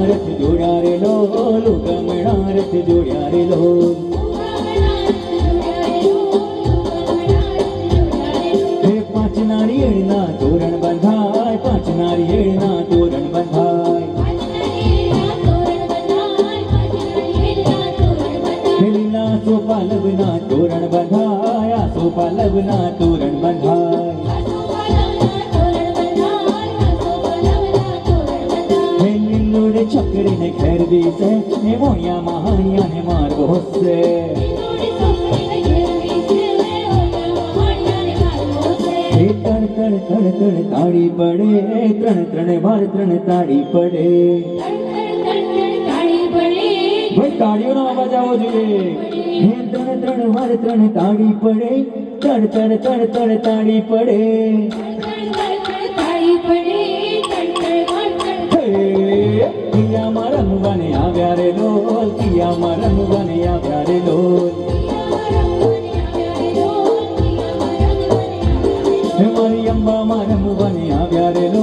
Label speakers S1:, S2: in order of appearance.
S1: રથ જોડ્યા રે લોલ ઉગમણા રથ જોડ્યા રે લોલ હે પાંચ નારિયેળના તોરણ બંધાય પાંચ નારિયેળના તોરણ બંધાય લીલા સોપાલવના તોરણ બંધાય આ સોપાલવના તોરણ બંધાય છકડી ને ખેરવી છે ને મોયા મહાણિયા ને મારવો છે ત્રણ ત્રણ ત્રણ ત્રણ તાળી પડે ત્રણ ત્રણ વાર ત્રણ તાળી પડે ભાઈ તાળીઓનો અવાજ આવવો જોઈએ ત્રણ ત્રણ વાર ત્રણ તાળી પડે ત્રણ ત્રણ ત્રણ ત્રણ તાળી પડે કિયામાં રમવાને આવ્યા રે લોલ કિયામાં રમવાને આવ્યા રે લોલ મારી અંબામાં રમવાને આવ્યા રે લોલ